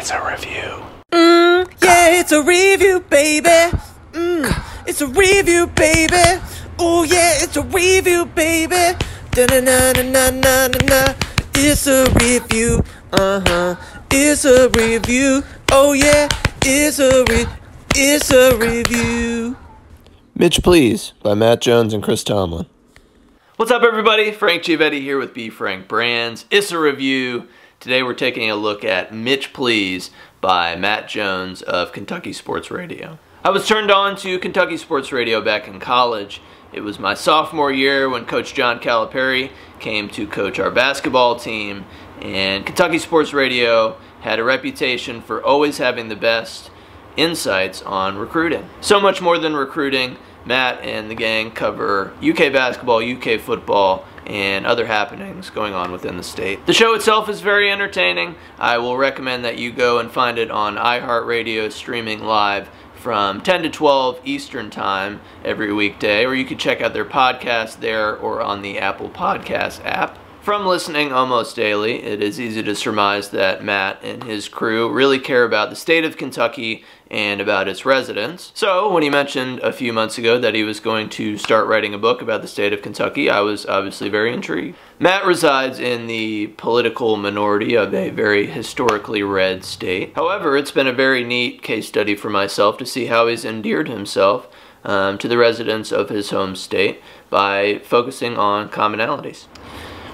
It's a review. Yeah, it's a review, baby. It's a review, baby. Oh yeah, it's a review, baby. Da-na-na-na-na-na-na. It's a review. It's a review. Oh yeah, it's a review. Mitch, Please by Matt Jones and Chris Tomlin. What's up, everybody? Frank Giovetti here with B. Frank Brands. Issa Review. Today we're taking a look at Mitch, Please by Matt Jones of Kentucky Sports Radio. I was turned on to Kentucky Sports Radio back in college. It was my sophomore year when Coach John Calipari came to coach our basketball team, and Kentucky Sports Radio had a reputation for always having the best insights on recruiting. So much more than recruiting, Matt and the gang cover UK basketball, UK football, and other happenings going on within the state. The show itself is very entertaining. I will recommend that you go and find it on iHeartRadio streaming live from 10 to 12 Eastern Time every weekday, or you can check out their podcast there or on the Apple Podcast app. From listening almost daily, it is easy to surmise that Matt and his crew really care about the state of Kentucky and about its residents. So when he mentioned a few months ago that he was going to start writing a book about the state of Kentucky, I was obviously very intrigued. Matt resides in the political minority of a very historically red state. However, it's been a very neat case study for myself to see how he's endeared himself to the residents of his home state by focusing on commonalities.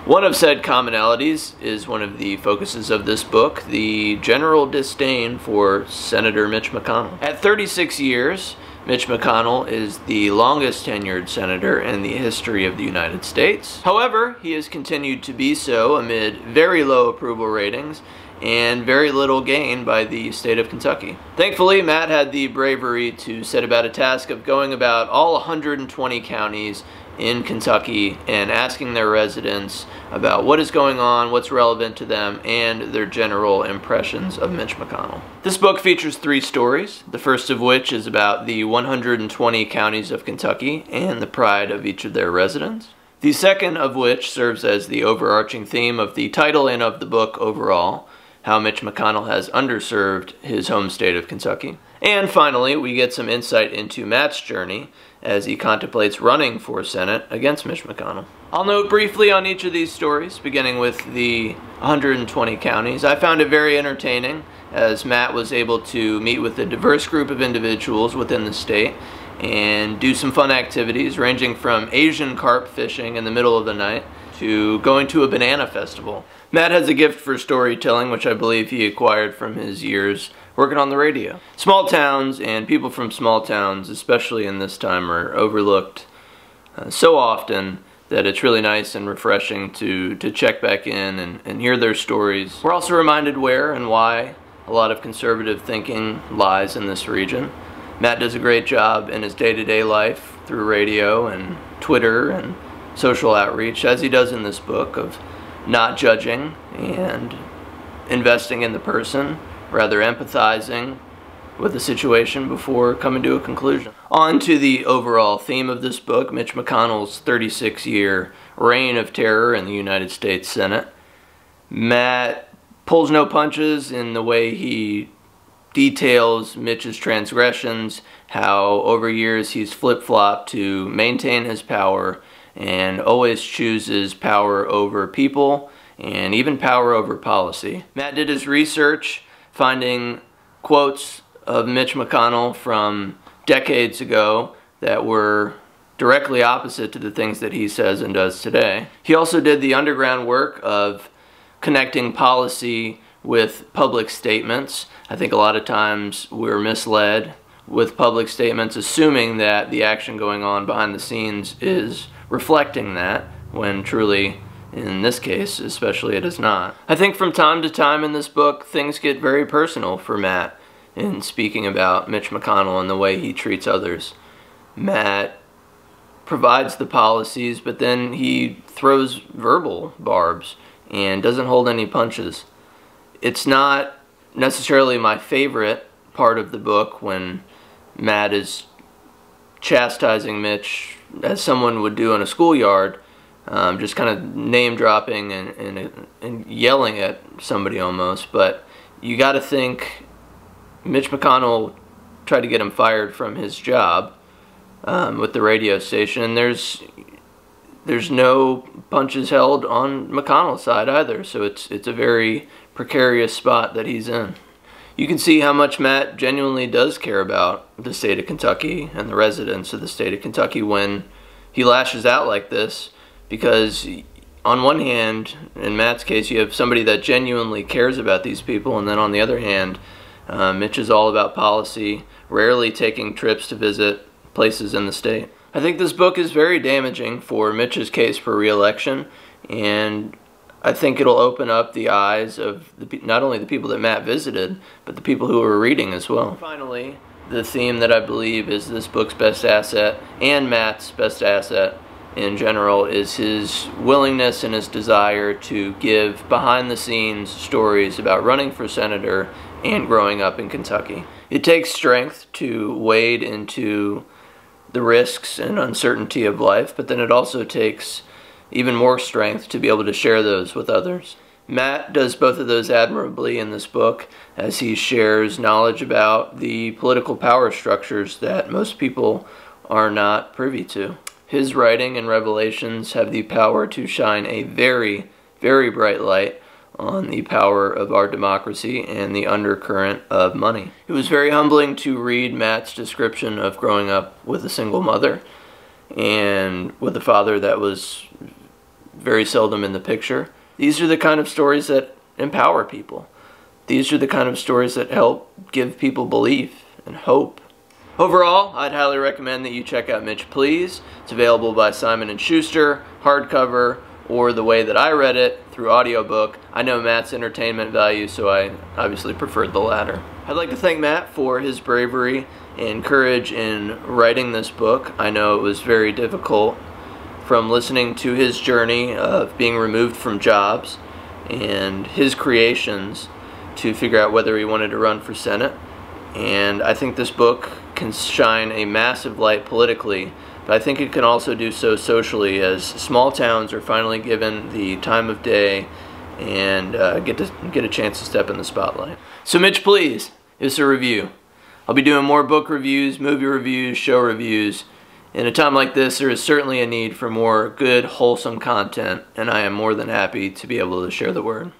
One of said commonalities is one of the focuses of this book, the general disdain for Senator Mitch McConnell. At 36 years, Mitch McConnell is the longest tenured senator in the history of the United States. However, he has continued to be so amid very low approval ratings and very little gain by the state of Kentucky. Thankfully, Matt had the bravery to set about a task of going about all 120 counties in Kentucky and asking their residents about what is going on, what's relevant to them, and their general impressions of Mitch McConnell. This book features 3 stories, the first of which is about the 120 counties of Kentucky and the pride of each of their residents. The second of which serves as the overarching theme of the title and of the book overall, how Mitch McConnell has underserved his home state of Kentucky. And finally, we get some insight into Matt's journey as he contemplates running for Senate against Mitch McConnell. I'll note briefly on each of these stories, beginning with the 120 counties. I found it very entertaining as Matt was able to meet with a diverse group of individuals within the state and do some fun activities ranging from Asian carp fishing in the middle of the night to going to a banana festival. Matt has a gift for storytelling, which I believe he acquired from his years working on the radio. Small towns and people from small towns, especially in this time, are overlooked so often that it's really nice and refreshing to check back in and hear their stories. We're also reminded where and why a lot of conservative thinking lies in this region. Matt does a great job in his day-to-day life through radio and Twitter and social outreach, as he does in this book, of not judging and investing in the person, rather empathizing with the situation before coming to a conclusion. On to the overall theme of this book, Mitch McConnell's 36-year reign of terror in the United States Senate. Matt pulls no punches in the way he details Mitch's transgressions, how over years he's flip-flopped to maintain his power and always chooses power over people and even power over policy. Matt did his research, finding quotes of Mitch McConnell from decades ago that were directly opposite to the things that he says and does today. He also did the underground work of connecting policy with public statements. I think a lot of times we're misled with public statements, assuming that the action going on behind the scenes is reflecting that, when truly, in this case especially, it is not. I think from time to time in this book, things get very personal for Matt in speaking about Mitch McConnell and the way he treats others. Matt provides the policies, but then he throws verbal barbs and doesn't hold any punches. It's not necessarily my favorite part of the book when Matt is chastising Mitch as someone would do in a schoolyard, just kind of name dropping and yelling at somebody almost, but you got to think Mitch McConnell tried to get him fired from his job with the radio station, and there's no punches held on McConnell's side either, so it's a very precarious spot that he's in. You can see how much Matt genuinely does care about the state of Kentucky and the residents of the state of Kentucky when he lashes out like this, because on one hand, in Matt's case, you have somebody that genuinely cares about these people, and then on the other hand, Mitch is all about policy, rarely taking trips to visit places in the state. I think this book is very damaging for Mitch's case for re-election, and I think it'll open up the eyes of not only the people that Matt visited, but the people who were reading as well. Finally, the theme that I believe is this book's best asset, and Matt's best asset in general, is his willingness and his desire to give behind-the-scenes stories about running for senator and growing up in Kentucky. It takes strength to wade into the risks and uncertainty of life, but then it also takes even more strength to be able to share those with others. Matt does both of those admirably in this book, as he shares knowledge about the political power structures that most people are not privy to. His writing and revelations have the power to shine a very, very bright light on the power of our democracy and the undercurrent of money. It was very humbling to read Matt's description of growing up with a single mother and with a father that was very seldom in the picture. These are the kind of stories that empower people. These are the kind of stories that help give people belief and hope. Overall, I'd highly recommend that you check out Mitch Please. It's available by Simon & Schuster, hardcover, or the way that I read it, through audiobook. I know Matt's entertainment value, so I obviously preferred the latter. I'd like to thank Matt for his bravery and courage in writing this book. I know it was very difficult, from listening to his journey of being removed from jobs and his creations, to figure out whether he wanted to run for Senate. And I think this book can shine a massive light politically, but I think it can also do so socially, as small towns are finally given the time of day and get a chance to step in the spotlight. So Mitch Please, Issa review. I'll be doing more book reviews, movie reviews, show reviews. In a time like this, there is certainly a need for more good, wholesome content, and I am more than happy to be able to share the word.